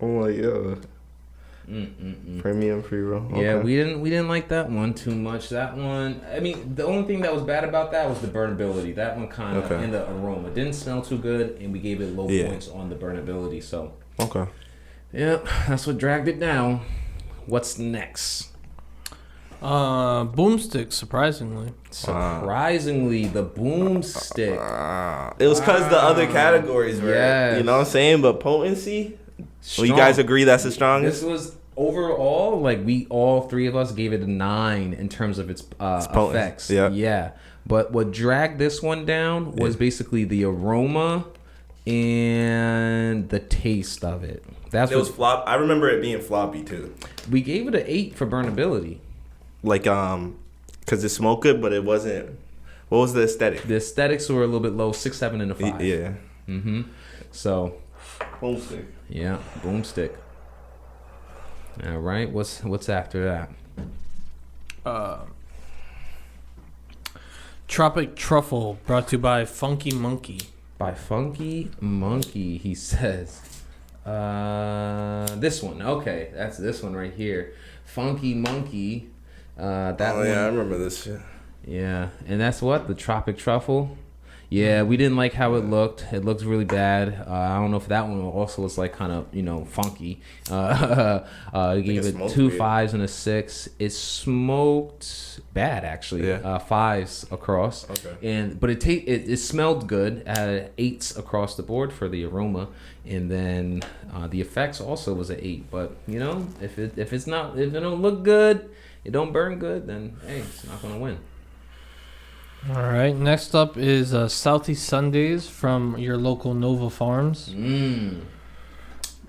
I'm like, yo. Premium pre-roll. Okay. Yeah, we didn't like that one too much. That one, I mean, the only thing that was bad about that was the burnability. That one kind of and the aroma didn't smell too good, and we gave it low points on the burnability. So yeah, that's what dragged it down. What's next? Boomstick, surprisingly, the Boomstick. It was because the other categories were, you know what I'm saying? But potency. Well, you guys agree that's the strongest? This was overall, like all three of us gave it a 9 in terms of its effects. Yeah. But what dragged this one down was basically the aroma and the taste of it. Was flop. I remember it being floppy too. We gave it an 8 for burnability. Like because it smoked good, but it wasn't. What was the aesthetic? The aesthetics were a little bit low, 6, 7, and a 5. Yeah. So. Boomstick. Yeah, Boomstick. All right, what's after that? Tropic Truffle, brought to you by Funky Monkey. By Funky Monkey, he says. This one. Okay, that's this one right here. Funky Monkey. That one. Yeah, I remember this shit. Yeah, and that's what? The Tropic Truffle? Yeah, we didn't like how it looked. It looked really bad. I don't know if that one also was like kind of, funky. Gave it 2 5s and a 6. It smoked bad actually. 5s across. Okay. But it smelled good. 8s across the board for the aroma, and then the effects also was an 8. But if it don't look good, it don't burn good, then hey, it's not gonna win. All right. Next up is Southeast Sundays from your local Nova Farms.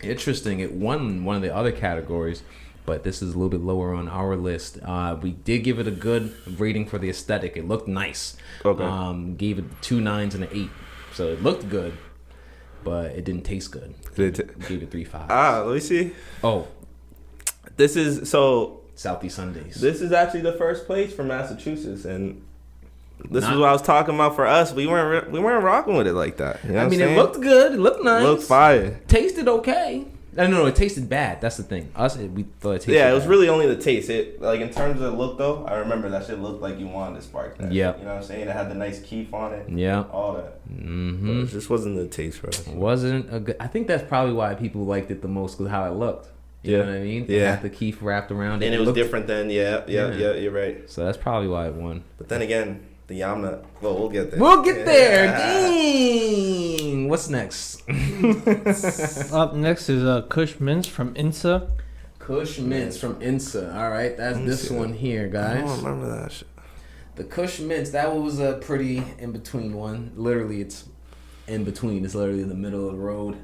Interesting. It won one of the other categories, but this is a little bit lower on our list. We did give it a good rating for the aesthetic. It looked nice. Okay. Gave it 2 9s and an 8. So it looked good, but it didn't taste good. Gave it 3 5s. Let me see. Oh. This is Southeast Sundays. This is actually the first place for Massachusetts, and this is what I was talking about for us. We weren't rocking with it like that. You know I mean, it looked good. It looked nice. It looked fire. Tasted okay. No, it tasted bad. That's the thing. We thought it tasted bad. It was really only the taste. It in terms of look though, I remember that shit looked like you wanted to spark that. Yeah. You know what I'm saying? It had the nice keef on it. Yeah. All that. But it just wasn't the taste for us. Wasn't a good. I think that's probably why people liked it the most, because how it looked. You know what I mean? It had the keef wrapped around it. And it was different than you're right. So that's probably why it won. But then again, the Yamna. Well, we'll get there. Dang. What's next? Up next is Kush Mints from Insa. Kush Mints from Insa. All right, that's this one here, guys. I don't remember that shit. The Kush Mints, that was a pretty in-between one. Literally, it's in between. It's literally in the middle of the road.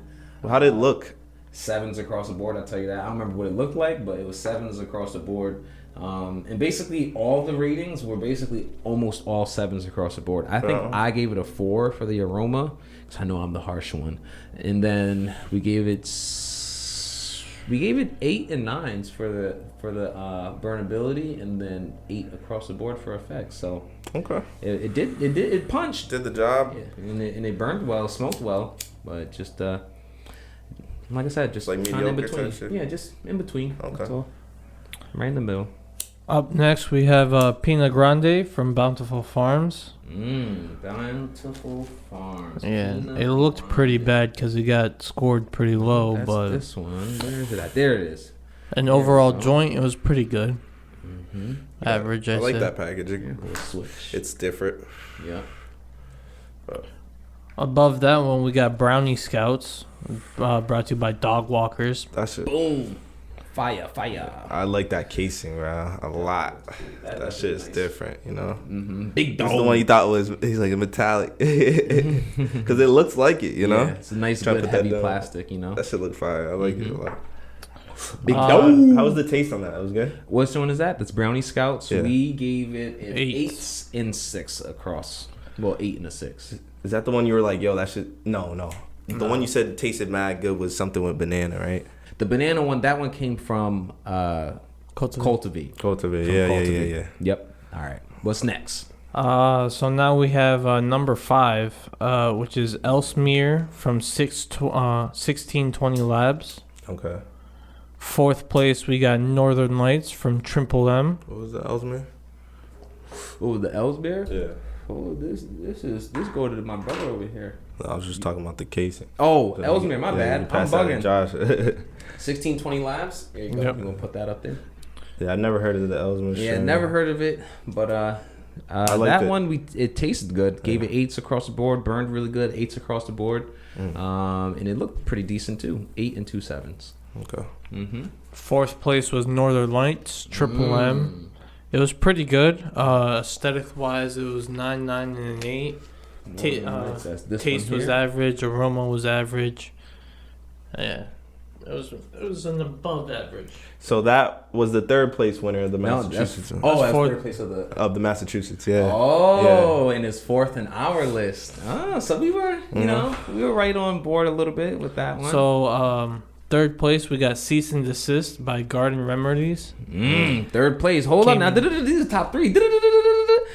Well, how did it look? 7s across the board, I'll tell you that. I don't remember what it looked like, but it was 7s across the board. And basically all the ratings were basically almost all 7s across the board. I think I gave it a 4 for the aroma, because I know I'm the harsh one. And then we gave it 8 and 9s for the burnability, and then 8 across the board for effects. So it punched. Did the job. Yeah, and it burned well, smoked well, but just like I said, just like kind of in between. type shit? Yeah, just in between. Okay. That's all. Right in the middle. Up next, we have Pinot Grande from Bountiful Farms. Bountiful Farms. Yeah, it looked pretty bad because it got scored pretty low. But this one. Where is it at? There it is. An overall joint, it was pretty good. Average, I like that packaging. Switch. It's different. Yeah. Above that one, we got Brownie Scouts, brought to you by Dog Walkers. That's it. Boom. Fire. I like that casing, bro, a lot. That shit is nice. Different, you know. Big dog. It's the one you thought he's like a metallic, because it looks like it, you know. Yeah, it's a nice, good, heavy plastic, you know. That shit look fire. I like it a lot. Big dog. How was the taste on that? That was good. Which one is that? That's Brownie Scouts. Yeah. We gave it 8s and 6 across. Well, 8 and a 6. Is that the one you were like, yo, that shit? No. The one you said tasted mad good was something with banana, right? The banana one, that one came from Cultivate. Yeah. Yep. All right. What's next? So now we have number 5, which is Ellesmere from 1620 Labs. Okay. 4th place, we got Northern Lights from Triple M. What was the Ellesmere? Oh, the Ellesmere? Yeah. Oh, this go to my brother over here. I was just talking about the casing. Oh, Ellesmere, my bad. I'm bugging. Josh. 1620 Labs. There you go. Yep. You gonna put that up there? Yeah, I never heard of the Ellesmere. Yeah, never heard of it, but that one it tasted good. Gave it 8s across the board. Burned really good. 8s across the board, and it looked pretty decent too. 8 and 2 7s. Okay. 4th place was Northern Lights Triple M. It was pretty good. Aesthetic wise, it was 9, 9, and an 8. Taste was average. Aroma was average. Yeah, it was an above average. So that was the 3rd place winner of the Massachusetts. That's 3rd place of the Massachusetts. Yeah. Oh, and it's 4th in our list. Oh, so we were, we were right on board a little bit with that one. So 3rd place, we got Cease and Desist by Garden Remedies. 3rd place. Hold on now. These are top 3.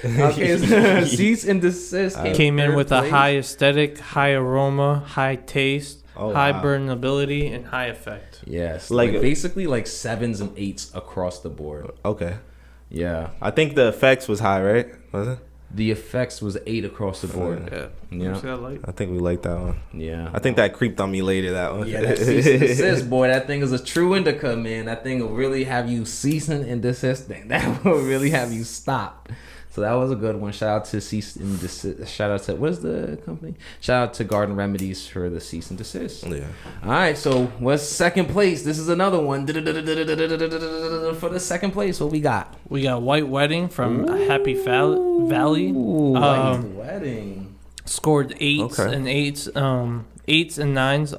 Okay, so Cease and Desist came in with a high aesthetic, high aroma, high taste, high burnability, and high effect. Yes, like basically like 7s and 8s across the board. Okay. Yeah. I think the effects was high, right? Was it? The effects was 8 across the board. Yeah. I think we like that one. Yeah. I think that creeped on me later, that one. Yeah, that cease and desist, boy. That thing is a true indica, man. That thing will really have you ceasing and desisting. That will really have you stop. So that was a good one. Shout out to Cease and Desist. Shout out to, what is the company? Shout out to Garden Remedies for the Cease and Desist. Yeah. All right, so what's 2nd place? This is another one. For the 2nd place, what we got? We got White Wedding from Happy Valley. White Wedding. Scored 8s and 8s. 8s and 9s,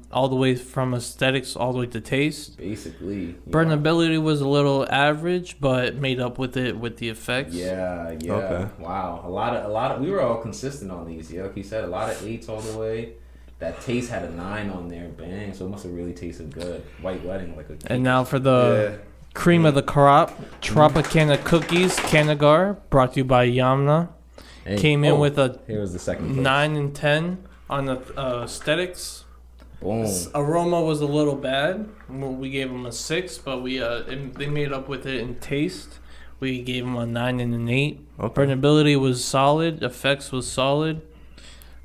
all the way from aesthetics all the way to taste. Basically, yeah. Burnability was a little average, but made up with it with the effects. Yeah. Okay. Wow, a lot of. We were all consistent on these. Yeah, like you said, a lot of 8s all the way. That taste had a 9 on there, bang. So it must have really tasted good. White Wedding, like a cake. And now for the cream of the crop, Tropicana Cookies, Canagar, brought to you by Yamna. Hey. Came in with a here was the 2nd place. 9 and 10 on the aesthetics. Boom. Aroma was a little bad. We gave them a 6, but they made up with it in taste. We gave them a 9 and an 8. Okay. Burnability was solid. Effects was solid.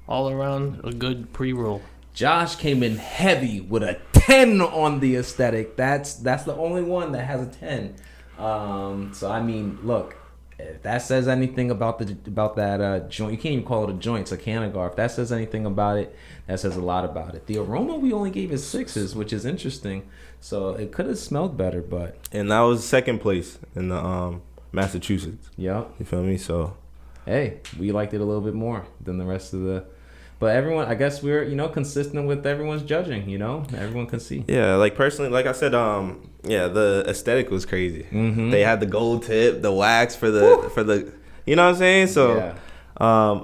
All around a good pre-roll. Josh came in heavy with a 10 on the aesthetic. That's the only one that has a 10. So I mean, look. If that says anything about that joint, you can't even call it a joint, it's a Canagar. If that says anything about it, that says a lot about it. The aroma we only gave it 6s, which is interesting. So it could have smelled better, but and that was 2nd place in the Massachusetts. Yep. You feel me? So hey, we liked it a little bit more than the rest of the. But everyone, I guess we're consistent with everyone's judging. Everyone can see. Yeah, like personally, like I said, the aesthetic was crazy. Mm-hmm. They had the gold tip, the wax for the, you know what I'm saying? So, yeah.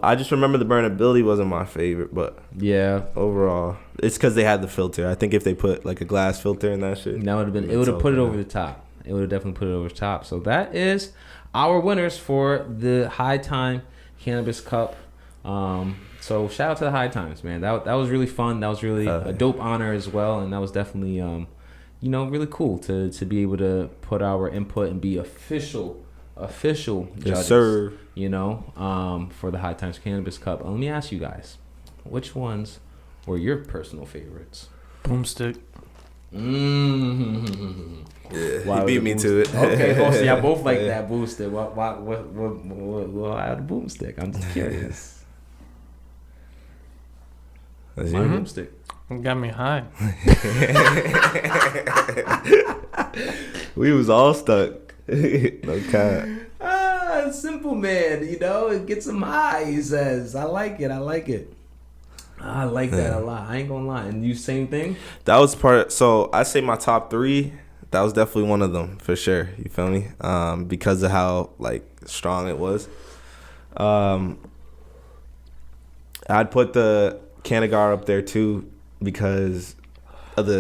I just remember the burnability wasn't my favorite, but yeah, overall, it's because they had the filter. I think if they put like a glass filter in that shit, that would have been. It would have put it over the top. It would have definitely put it over the top. So that is our winners for the High Time Cannabis Cup. So shout out to the High Times, man. That was really fun. That was really a dope honor as well, and that was definitely really cool to be able to put our input and be official judges. Yes, sir. For the High Times Cannabis Cup. Let me ask you guys, which ones were your personal favorites? Boomstick. Yeah, he beat me to it. Okay, so y'all both like that Boomstick. What out of Boomstick? I'm just curious. That's my Boomstick. Got me high. We was all stuck. No cap. Simple man, get some high, he says. I like it. I like that a lot. I ain't gonna lie. And you same thing? That was so I say my top 3, that was definitely one of them for sure. You feel me? Because of how like strong it was. I'd put the Canagar up there too because of the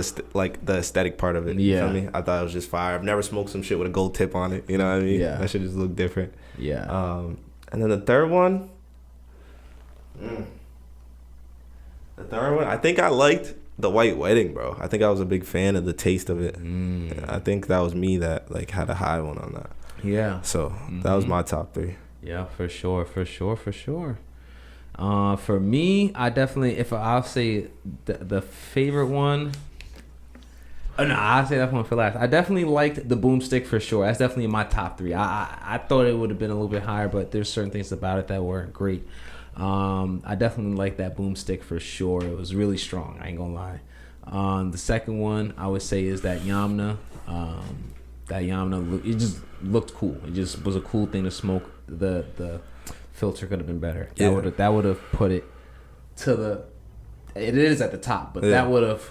aesthetic part of it. You feel me? I thought it was just fire. I've never smoked some shit with a gold tip on it. You know what I mean? Yeah. That shit just look different. Yeah. And then the third one, I think I liked the White Wedding, bro. I think I was a big fan of the taste of it. I think that was me that like had a high one on that. Yeah. So that was my top 3. Yeah, for sure. For me, I definitely, I'll say the favorite one. Oh, no, I'll say that one for last. I definitely liked the Boomstick for sure. That's definitely in my top 3. I thought it would have been a little bit higher, but there's certain things about it that weren't great. I definitely liked that Boomstick for sure. It was really strong. I ain't gonna lie. The second one I would say is that Yamna. It just looked cool. It just was a cool thing to smoke. The filter could have been better. That would have put it to the. It is at the top, but that would have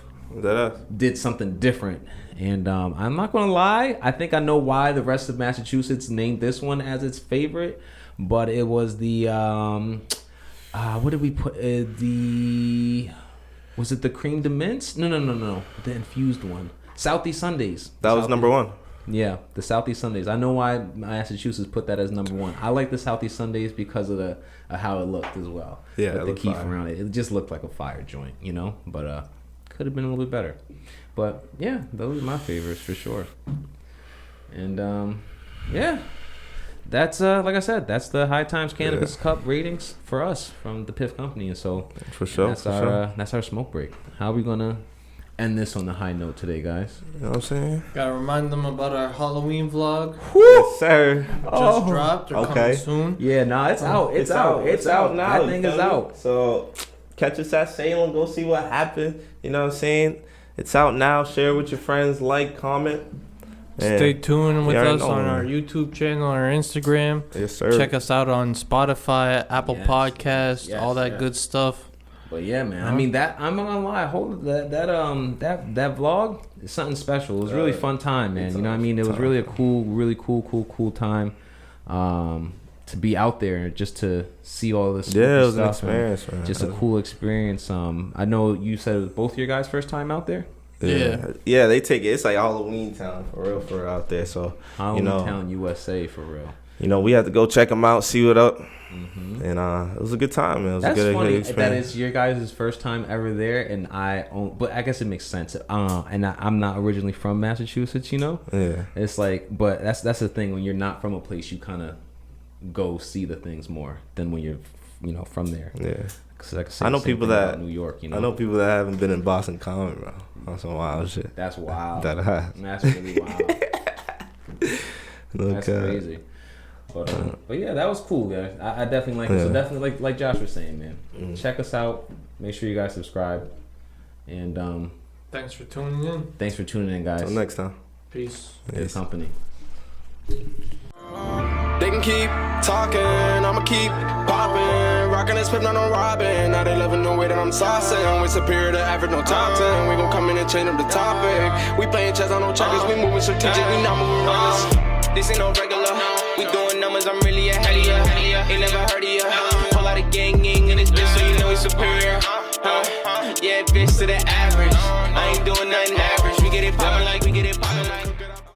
did something different. And I'm not gonna lie. I think I know why the rest of Massachusetts named this one as its favorite, but it was the what did we put? Was it the cream de mints? No. The infused one. Southeast Sundays. That was number 1. Yeah, the Southeast Sundays. I know why Massachusetts put that as number 1. I like the Southeast Sundays because of how it looked as well. Yeah, with the keef around it. It just looked like a fire joint, you know. But could have been a little bit better. But yeah, those are my favorites for sure. And yeah, that's like I said, that's the High Times Cannabis Cup ratings for us from the Piff Company. And so for sure, that's our smoke break. How are we gonna end this on the high note today, guys? You know what I'm saying? Gotta remind them about our Halloween vlog. Yes, sir. Just dropped or coming soon. Yeah, nah, it's out. It's out now. That thing is out. So catch us at Salem. Go see what happened. You know what I'm saying? It's out now. Share with your friends. Like, comment. Stay tuned with us on our YouTube channel, our Instagram. Yes, sir. Check us out on Spotify, Apple Podcasts, all that good stuff. But yeah, man. I mean, that I'm not gonna lie. That vlog is something special. It was really fun time, man. You know what I mean? It was really a cool time. To be out there, just to see all this. Yeah, it was an experience, man. Just a cool experience. I know you said it was both your guys' first time out there. Yeah, they take it. It's like Halloween town for real out there. So Halloween town, USA for real. You know, we had to go check them out, see what up, and it was a good time. It was a good experience. That it's your guys' first time ever there, and but I guess it makes sense. And I'm not originally from Massachusetts, you know. Yeah. It's like, but that's the thing, when you're not from a place, you kind of go see the things more than when you're from there. Yeah. I know people that New York. You know. I know people that haven't been in Boston Common, bro. On some wild shit. That's wild. That's really wild. That's crazy. But yeah, that was cool, guys. I definitely like it. So definitely, like Josh was saying, man, check us out. Make sure you guys subscribe. And thanks for tuning in. Thanks for tuning in, guys. Until next time. Peace. Good company. They can keep talking, I'ma keep popping. Rockin' this Piff, not no robbing. Now they loving the way that I'm saucing. We superior to average, no top 10. We gon' come in and change up the topic. We playing chess on no checkers. We moving strategic, we not moving reckless. This ain't no regular. We doing numbers, I'm really ahead of ya. Ain't never heard of ya. Pull out a gang, and it's bitch, so you know we superior.